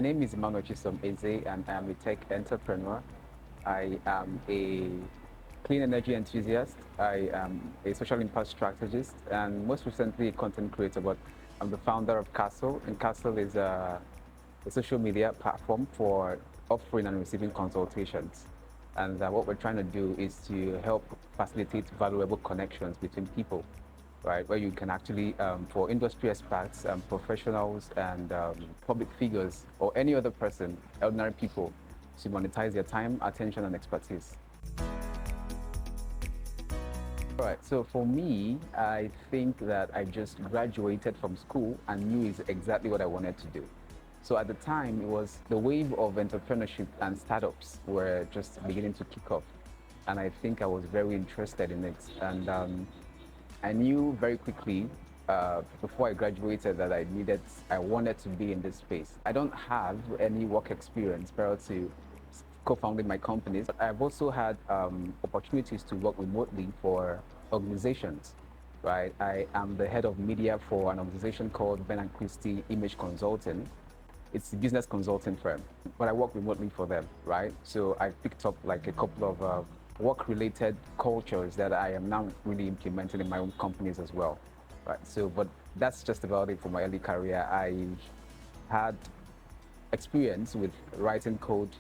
My name is Emmanuel Chisom, and I am a tech entrepreneur. I am a clean energy enthusiast. I am a social impact strategist, and most recently a content creator. But I'm the founder of Castle, and Castle is a social media platform for offering and receiving consultations. And what we're trying to do is to help facilitate valuable connections between people, right? Where you can actually, for industry experts, professionals, and public figures, or any other person, ordinary people, to monetize their time, attention, and expertise. All right, so for me, I think that I just graduated from school and knew is exactly what I wanted to do. So at the time, it was the wave of entrepreneurship and startups were just beginning to kick off. And I think I was very interested in it. And I knew very quickly before I graduated that I wanted to be in this space. I don't have any work experience prior to co-founding my companies, but I've also had opportunities to work remotely for organizations, right? I am the head of media for an organization called Ben and Christie Image Consulting. It's a business consulting firm, but I work remotely for them, right? So I picked up like a couple of work-related cultures that I am now really implementing in my own companies as well, right? So, but that's just about it for my early career. I had experience with writing code.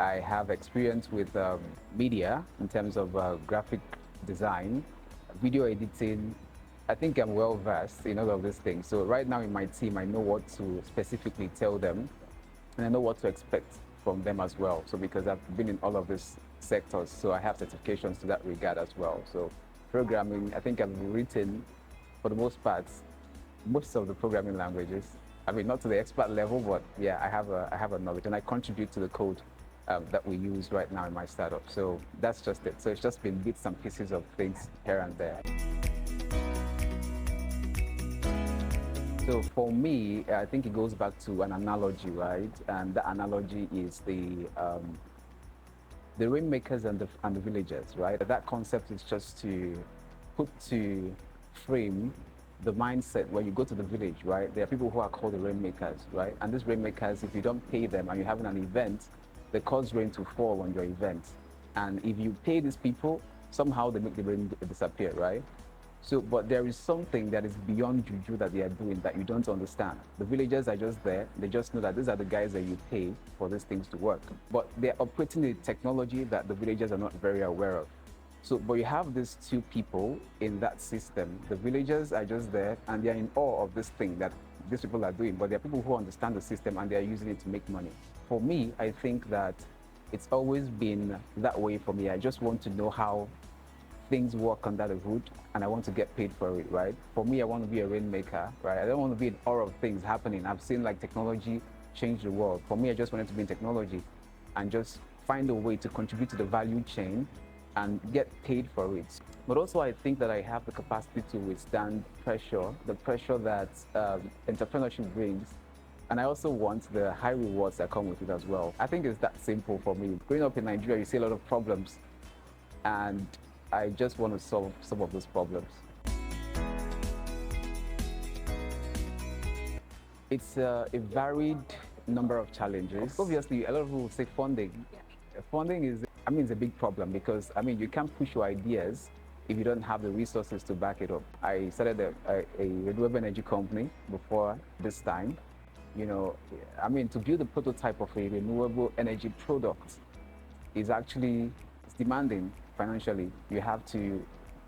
I have experience with media in terms of graphic design, video editing. I think I'm well versed in all of these things. So right now in my team, I know what to specifically tell them, and I know what to expect from them as well. So because I've been in all of these sectors, so I have certifications to that regard as well. So programming, I think I've written, for the most part, most of the programming languages. I mean, not to the expert level, but yeah, I have a knowledge, and I contribute to the code that we use right now in my startup. So that's just it. So it's just been bits and pieces of things here and there. So for me, I think it goes back to an analogy, right? And the analogy is the rainmakers and the villagers, right? That concept is just to put to frame the mindset where you go to the village, right? There are people who are called the rainmakers, right? And these rainmakers, if you don't pay them and you're having an event, they cause rain to fall on your event. And if you pay these people, somehow they make the rain disappear, right? So, but there is something that is beyond juju that they are doing that you don't understand. The villagers are just there. They just know that these are the guys that you pay for these things to work. But they're operating the technology that the villagers are not very aware of. So, but you have these two people in that system. The villagers are just there and they're in awe of this thing that these people are doing. But there are people who understand the system and they are using it to make money. For me, I think that it's always been that way for me. I just want to know how things work under the hood, and I want to get paid for it, right? For me, I want to be a rainmaker, right? I don't want to be in awe of things happening. I've seen like technology change the world. For me, I just wanted to be in technology and just find a way to contribute to the value chain and get paid for it. But also, I think that I have the capacity to withstand pressure, the pressure that entrepreneurship brings. And I also want the high rewards that come with it as well. I think it's that simple for me. Growing up in Nigeria, you see a lot of problems, and I just want to solve some of those problems. It's a varied number of challenges. Obviously, a lot of people will say funding. Funding is, it's a big problem because, you can't push your ideas if you don't have the resources to back it up. I started a renewable energy company before this time. To build a prototype of a renewable energy product is actually demanding financially. You have to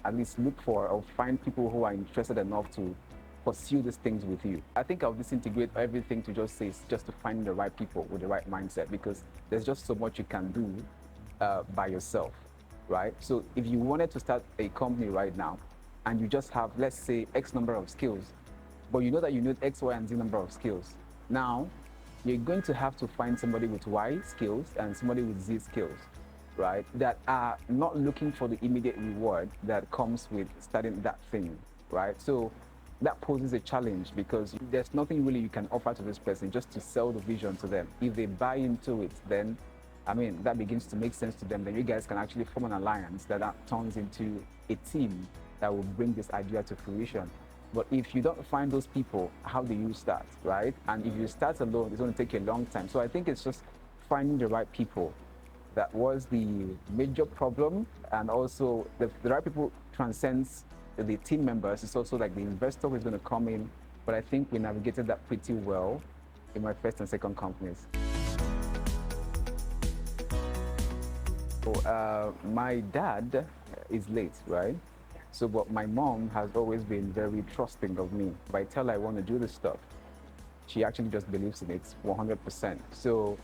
at least look for or find people who are interested enough to pursue these things with you. I think I'll disintegrate everything to just to find the right people with the right mindset, because there's just so much you can do by yourself, right? So if you wanted to start a company right now and you just have, let's say, X number of skills, but you know that you need X, Y, and Z number of skills. Now, you're going to have to find somebody with Y skills and somebody with Z skills, right? That are not looking for the immediate reward that comes with starting that thing, right? So that poses a challenge because there's nothing really you can offer to this person just to sell the vision to them. If they buy into it, then, that begins to make sense to them. Then you guys can actually form an alliance that turns into a team that will bring this idea to fruition. But if you don't find those people, how do you start, right? And if you start alone, it's going to take you a long time. So I think it's just finding the right people. That was the major problem. And also the right people transcends the team members. It's also like the investor who's going to come in. But I think we navigated that pretty well in my first and second companies. So, my dad is late, right? So, but my mom has always been very trusting of me. If I tell her I want to do this stuff, she actually just believes in it 100%. So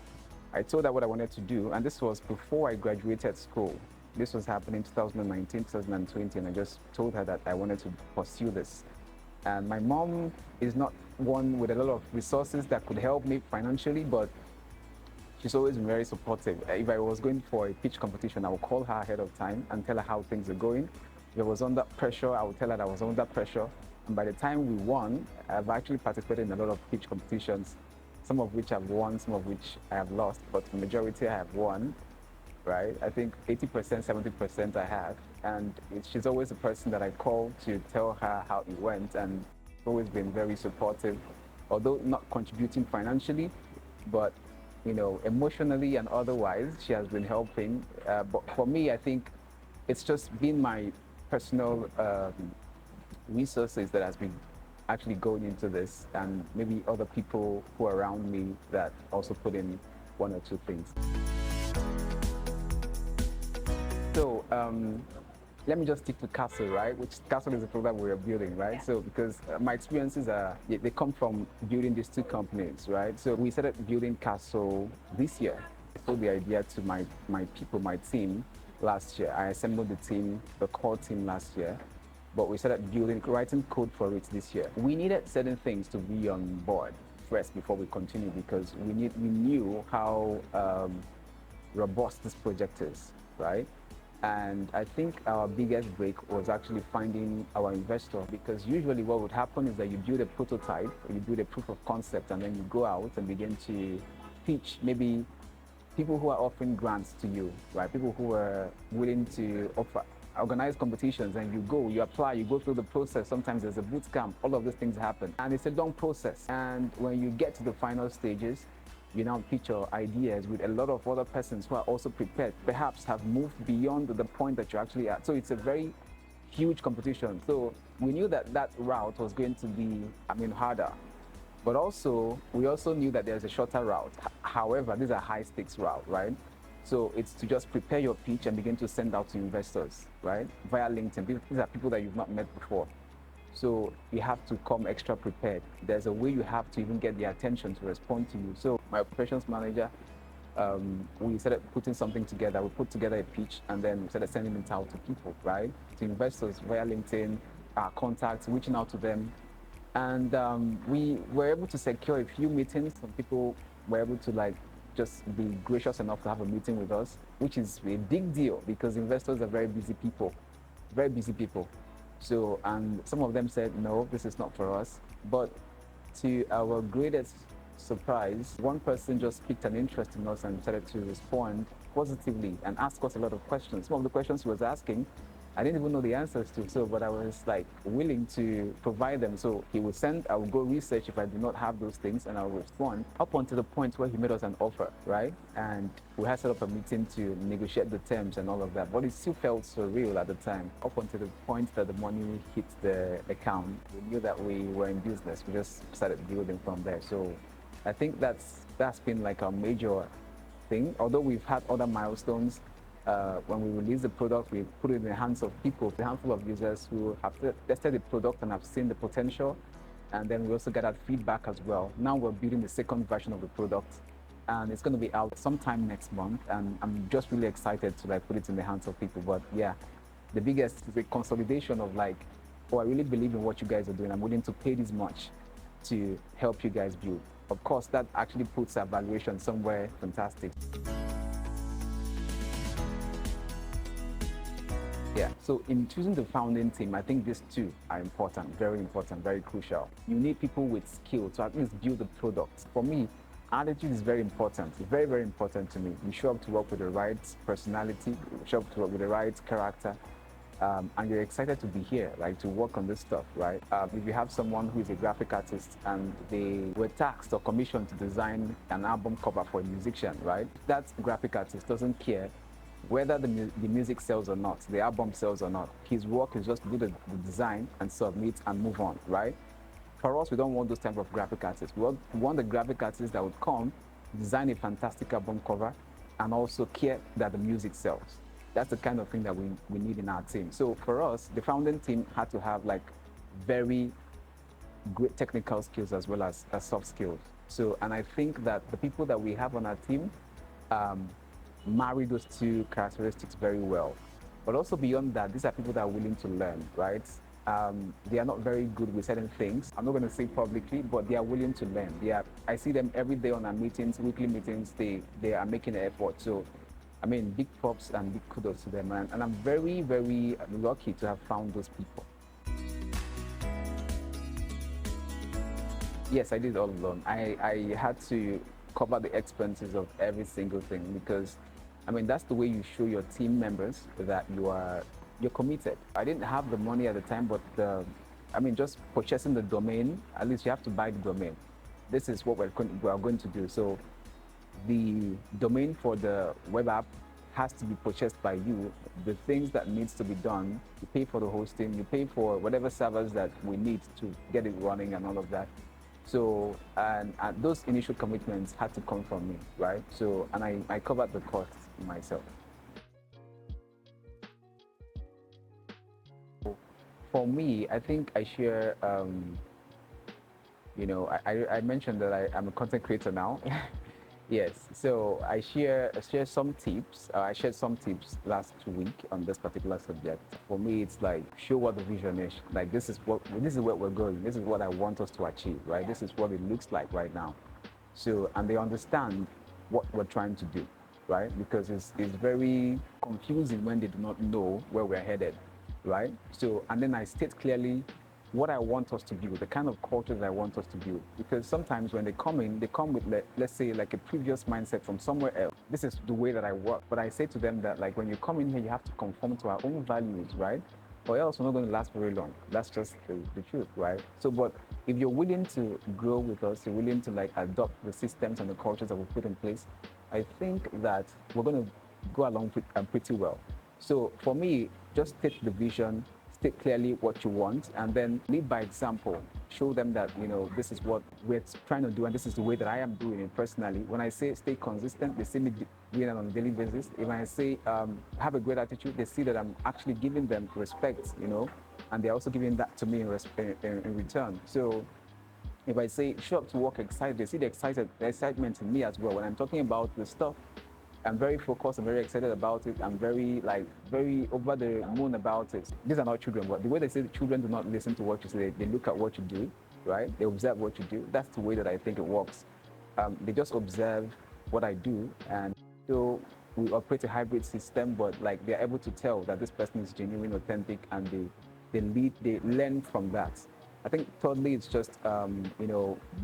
I told her what I wanted to do, and this was before I graduated school. This was happening in 2019, 2020, and I just told her that I wanted to pursue this. And my mom is not one with a lot of resources that could help me financially, but she's always been very supportive. If I was going for a pitch competition, I would call her ahead of time and tell her how things are going. If I was under pressure, I would tell her that I was under pressure. And by the time we won, I've actually participated in a lot of pitch competitions, some of which I've won, some of which I have lost, but the majority I have won, right? I think 80%, 70% I have. And she's always the person that I call to tell her how it went, and always been very supportive, although not contributing financially, but emotionally and otherwise, she has been helping. But for me, I think it's just been my personal resources that has been actually going into this, and maybe other people who are around me that also put in one or two things. So let me just stick to Castle, right? Which Castle is a program we are building, right? Yeah. So because my experiences they come from building these two companies, right? So we started building Castle this year. I sold the idea to my people, my team last year. I assembled the team, the core team last year, but we started writing code for it this year. We needed certain things to be on board first before we continue, because we knew how robust this project is, right? And I think our biggest break was actually finding our investor, because usually what would happen is that you build a prototype, or you build a proof of concept, and then you go out and begin to pitch maybe people who are offering grants to you, right? People who are willing to organize competitions, and you apply, you go through the process. Sometimes there's a boot camp, all of these things happen. And it's a long process. And when you get to the final stages, you now pitch your ideas with a lot of other persons who are also prepared, perhaps have moved beyond the point that you're actually at. So it's a very huge competition. So we knew that route was going to be, harder. But we also knew that there's a shorter route. However, these are high stakes route, right? So it's to just prepare your pitch and begin to send out to investors, right? Via LinkedIn. These are people that you've not met before. So you have to come extra prepared. There's a way you have to even get their attention to respond to you. So my operations manager, we started putting something together. We put together a pitch, and then we started sending it out to people, right? To investors via LinkedIn, our contacts, reaching out to them. And we were able to secure a few meetings. Some people were able to just be gracious enough to have a meeting with us, which is a big deal, because investors are very busy people. So, and some of them said, no, this is not for us. But to our greatest surprise, one person just picked an interest in us and started to respond positively and ask us a lot of questions. Some of the questions he was asking, I didn't even know the answers to, but I was willing to provide them. So he would send, I would go research if I do not have those things, and I would respond up until the point where he made us an offer, right? And we had set up a meeting to negotiate the terms and all of that, but it still felt surreal at the time. Up until the point that the money hit the account, we knew that we were in business. We just started building from there. So I think that's been our major thing. Although we've had other milestones, when we release the product, we put it in the hands of people, a handful of users who have tested the product and have seen the potential. And then we also gathered feedback as well. Now we're building the second version of the product, and it's going to be out sometime next month. And I'm just really excited to put it in the hands of people. But yeah, the biggest is a consolidation of oh, I really believe in what you guys are doing. I'm willing to pay this much to help you guys build. Of course, that actually puts our valuation somewhere fantastic. Yeah, so in choosing the founding team, I think these two are important, very crucial. You need people with skill to at least build the product. For me, attitude is very important, very important to me. You show up to work with the right personality, you show up to work with the right character, and you're excited to be here, like to work on this stuff, right? If you have someone who is a graphic artist and they were tasked or commissioned to design an album cover for a musician, right? That graphic artist doesn't care whether the music sells or not, the album sells or not. His work is just to do the design and submit and move on, right? For us, we don't want those type of graphic artists. We want the graphic artists that would come, design a fantastic album cover, and also care that the music sells. That's the kind of thing that we need in our team. So for us, the founding team had to have like very great technical skills as well as soft skills. So, and I think that the people that we have on our team marry those two characteristics very well. But also beyond that, these are people that are willing to learn, right? They are not very good with certain things. I'm not going to say publicly, but they are willing to learn. I see them every day on our meetings, weekly meetings. They are making an effort. So, I mean, big props and big kudos to them. And I'm very, very lucky to have found those people. Yes, I did all alone. I had to cover the expenses of every single thing because, I mean, that's the way you show your team members that you're committed. I didn't have the money at the time, but just purchasing the domain, at least you have to buy the domain. This is what we are going to do. So the domain for the web app has to be purchased by you. The things that needs to be done, you pay for the hosting, you pay for whatever servers that we need to get it running and all of that. So, and those initial commitments had to come from me, right? So, and I covered the costs myself. For me, I think I share, I mentioned that I'm a content creator now. Yes, so I share some tips. I shared some tips last week on this particular subject. For me, it's like show what the vision is. Like this is where we're going. This is what I want us to achieve, right? This is what it looks like right now. So, and they understand what we're trying to do, right? Because it's very confusing when they do not know where we're headed, right? So, and then I state clearly what I want us to build, the kind of culture that I want us to build. Because sometimes when they come in, they come with, let's say, like a previous mindset from somewhere else. This is the way that I work. But I say to them that, like, when you come in here, you have to conform to our own values, right? Or else we're not going to last very long. That's just the truth, right? So, but if you're willing to grow with us, you're willing to, like, adopt the systems and the cultures that we put in place, I think that we're going to go along pretty well. So for me, just take the vision, state clearly what you want, and then lead by example. Show them that, this is what we're trying to do, and this is the way that I am doing it personally. When I say stay consistent, they see me doing it on a daily basis. If I say have a great attitude, they see that I'm actually giving them respect, and they're also giving that to me in return. So if I say show up to work excited, they see the excitement in me as well. When I'm talking about the stuff, I'm very focused, I'm very excited about it, I'm very over the moon about it. These are not children, but the way they say the children do not listen to what you say, they look at what you do, right? They observe what you do. That's the way that I think it works. They just observe what I do, and so we operate a hybrid system, but like they're able to tell that this person is genuine, authentic, and they learn from that. I think thirdly, it's just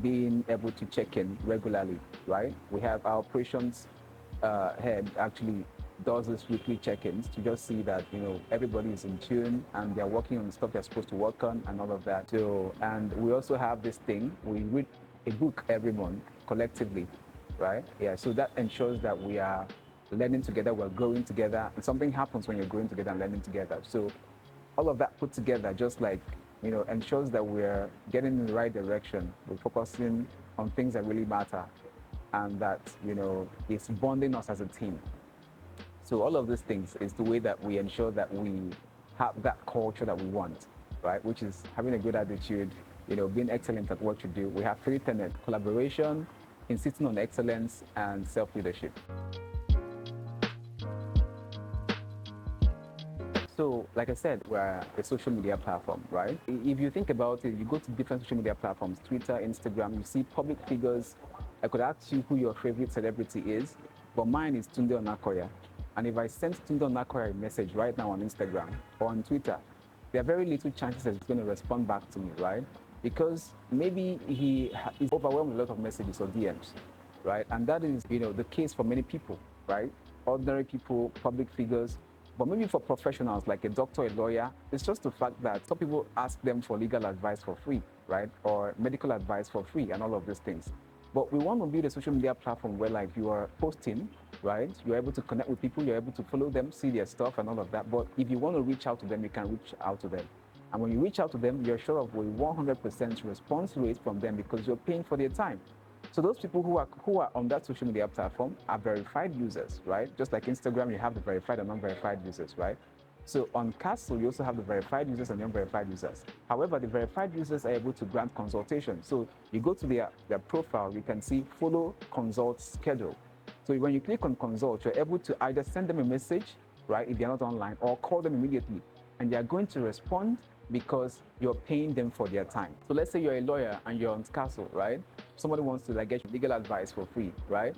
being able to check in regularly, right? We have our operations head actually does this weekly check-ins to just see that everybody is in tune and they're working on the stuff they're supposed to work on and all of that. So, and we also have this thing, we read a book every month collectively, right? Yeah, so that ensures that we are learning together, we're growing together, and something happens when you're growing together and learning together. So all of that put together just like ensures that we're getting in the right direction. We're focusing on things that really matter, and that it's bonding us as a team. So all of these things is the way that we ensure that we have that culture that we want, right? Which is having a good attitude, being excellent at what you do. We have 3 tenets: collaboration, insisting on excellence, and self-leadership. So, like I said, we're a social media platform, right? If you think about it, you go to different social media platforms, Twitter, Instagram, you see public figures. I could ask you who your favorite celebrity is, but mine is Tunde Onakoya. And if I send Tunde Onakoya a message right now on Instagram or on Twitter, there are very little chances that he's going to respond back to me, right? Because maybe he is overwhelmed with a lot of messages or DMs, right? And that is, the case for many people, right? Ordinary people, public figures, But maybe for professionals like a doctor, a lawyer, it's just the fact that some people ask them for legal advice for free, right? Or medical advice for free and all of these things. But we want to build a social media platform where like you are posting, right? You're able to connect with people, you're able to follow them, see their stuff and all of that. But if you want to reach out to them, you can reach out to them. And when you reach out to them, you're sure of a 100% response rate from them because you're paying for their time. So those people who are on that social media platform are verified users, right? Just like Instagram, you have the verified and non-verified users, right? So on Castle, you also have the verified users and the unverified users. However, the verified users are able to grant consultation. So you go to their profile, you can see follow, consult, schedule. So when you click on consult, you're able to either send them a message, right, if they're not online, or call them immediately. And they're going to respond because you're paying them for their time. So let's say you're a lawyer and you're on Castle, right? Somebody wants to like get legal advice for free, right?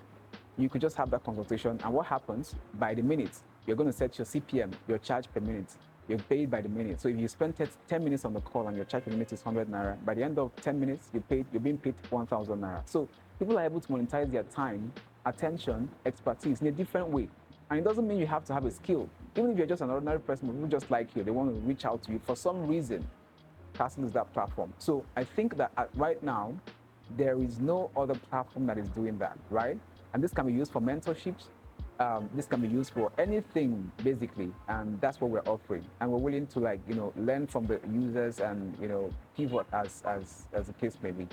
You could just have that consultation, and what happens by the minute, you're going to set your CPM, your charge per minute. You're paid by the minute. So if you spend 10 minutes on the call and your charge per minute is 100 naira, by the end of 10 minutes, you're being paid 1,000 naira. So people are able to monetize their time, attention, expertise in a different way. And it doesn't mean you have to have a skill. Even if you're just an ordinary person who just like you, they want to reach out to you for some reason. Castle is that platform. So I think that right now, there is no other platform that is doing that, right? And this can be used for mentorships. This can be used for anything, basically, and that's what we're offering. And we're willing to, like, learn from the users and, pivot as the case may be.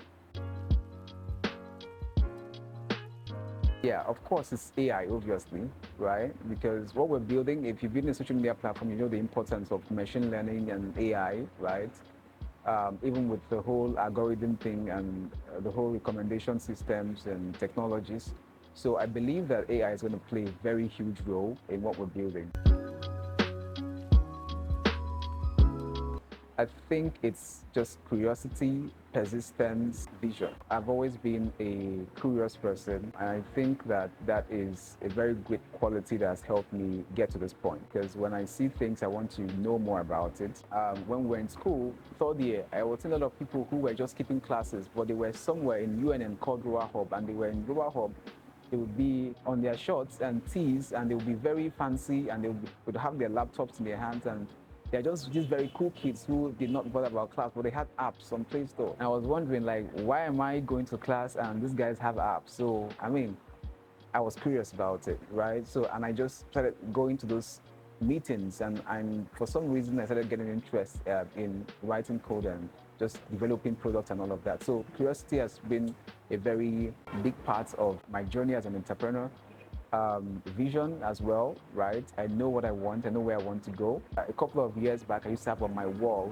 Yeah, of course, it's AI, obviously, right? Because what we're building, if you've been a social media platform, you know the importance of machine learning and AI, right? Even with the whole algorithm thing and the whole recommendation systems and technologies. So I believe that AI is going to play a very huge role in what we're building. I think it's just curiosity, persistence, vision. I've always been a curious person, and I think that that is a very great quality that has helped me get to this point. Because when I see things, I want to know more about it. When we were in school, third year, I was seeing a lot of people who were just keeping classes, but they were somewhere in UNN called Rural Hub, and they were in Rural Hub. They would be on their shorts and tees, and they would be very fancy, and they would have their laptops in their hands, and they're just these very cool kids who did not bother about class, but they had apps on Play Store. And I was wondering, like, why am I going to class and these guys have apps? So, I mean, I was curious about it, right? So, and I just started going to those meetings, and for some reason, I started getting interest in writing code and just developing products and all of that. So, curiosity has been a very big part of my journey as an entrepreneur. Vision as well, right? I know what I want, I know where I want to go. A couple of years back, I used to have on my wall,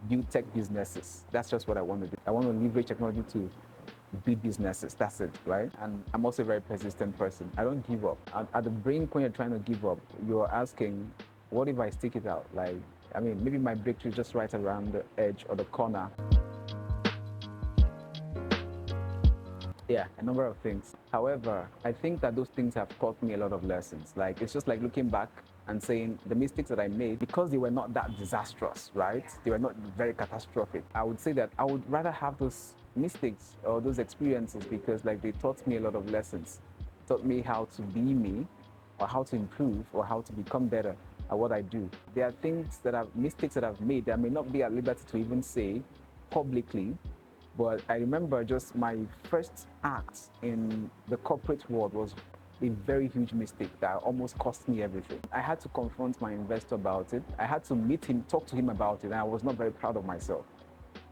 build tech businesses. That's just what I want to do. I want to leverage technology to build businesses. That's it, right? And I'm also a very persistent person. I don't give up. At the brink when you're trying to give up, you're asking, what if I stick it out? Like, I mean, maybe my breakthrough is just right around the edge or the corner. Yeah, a number of things. However, I think that those things have taught me a lot of lessons. Like, it's just like looking back and saying the mistakes that I made, because they were not that disastrous, right? They were not very catastrophic. I would say that I would rather have those mistakes or those experiences because, like, they taught me a lot of lessons. Taught me how to be me, or how to improve, or how to become better at what I do. There are things that are mistakes that I've made that I may not be at liberty to even say publicly. But I remember just my first act in the corporate world was a very huge mistake that almost cost me everything. I had to confront my investor about it. I had to meet him, talk to him about it, and I was not very proud of myself,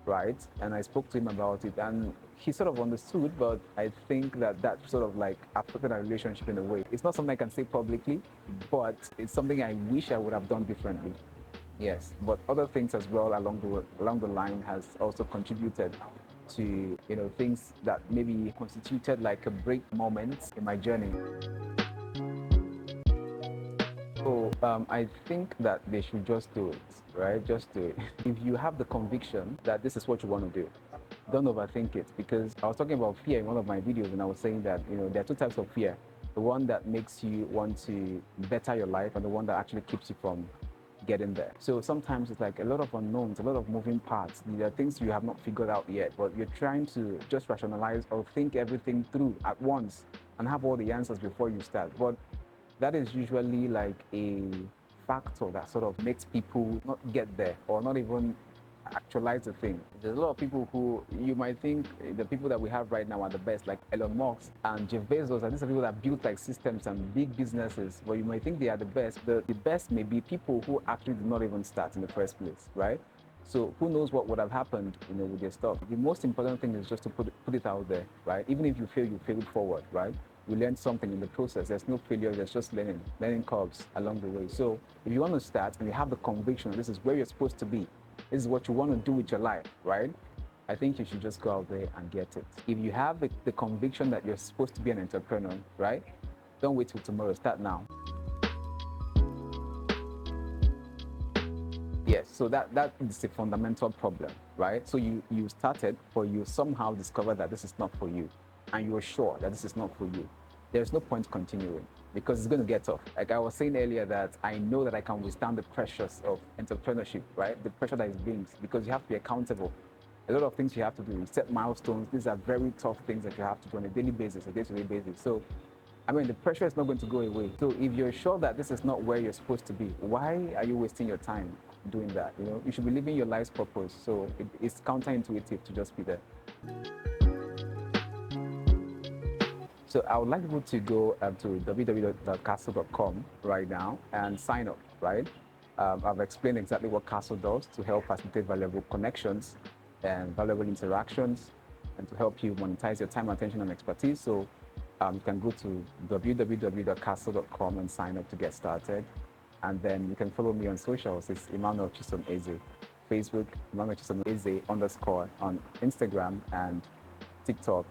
right? And I spoke to him about it, and he sort of understood, but I think that sort of like affected our relationship in a way. It's not something I can say publicly, but it's something I wish I would have done differently. Yes, but other things as well along the line has also contributed to things that maybe constituted like a break moment in my journey. So I think that they should just do it, right? Just do it. If you have the conviction that this is what you want to do, don't overthink it. Because I was talking about fear in one of my videos, and I was saying that there are two types of fear: the one that makes you want to better your life, and the one that actually keeps you from getting there. So sometimes it's like a lot of unknowns, a lot of moving parts. There are things you have not figured out yet, but you're trying to just rationalize or think everything through at once and have all the answers before you start. But that is usually like a factor that sort of makes people not get there or not even actualize the thing. There's a lot of people who you might think the people that we have right now are the best, like Elon Musk and Jeff Bezos, and these are people that built like systems and big businesses, but you might think they are the best. The best may be people who actually did not even start in the first place, right? So who knows what would have happened, with your stuff. The most important thing is just to put it out there, right? Even if you fail, you fail forward, right? You learn something in the process. There's no failure, there's just learning curves along the way. So if you want to start and you have the conviction this is where you're supposed to be, this is what you want to do with your life, right? I think you should just go out there and get it. If you have the conviction that you're supposed to be an entrepreneur, right? Don't wait till tomorrow, start now. Yes, so that is a fundamental problem, right? So you started, but you somehow discovered that this is not for you, and you're sure that this is not for you. There's no point continuing because it's going to get tough. Like I was saying earlier, that I know that I can withstand the pressures of entrepreneurship, right? The pressure that it brings, because you have to be accountable. A lot of things you have to do, you set milestones. These are very tough things that you have to do on a daily basis, a day-to-day basis. So I mean, the pressure is not going to go away. So if you're sure that this is not where you're supposed to be, why are you wasting your time doing that? You should be living your life's purpose. So it's counterintuitive to just be there. So I would like people to go to www.castle.com right now and sign up, right? I've explained exactly what Castle does to help facilitate valuable connections and valuable interactions and to help you monetize your time, attention, and expertise. So you can go to www.castle.com and sign up to get started. And then you can follow me on socials. It's Emmanuel Chisom Eze. Facebook, Emmanuel Chisom Eze _ on Instagram and TikTok.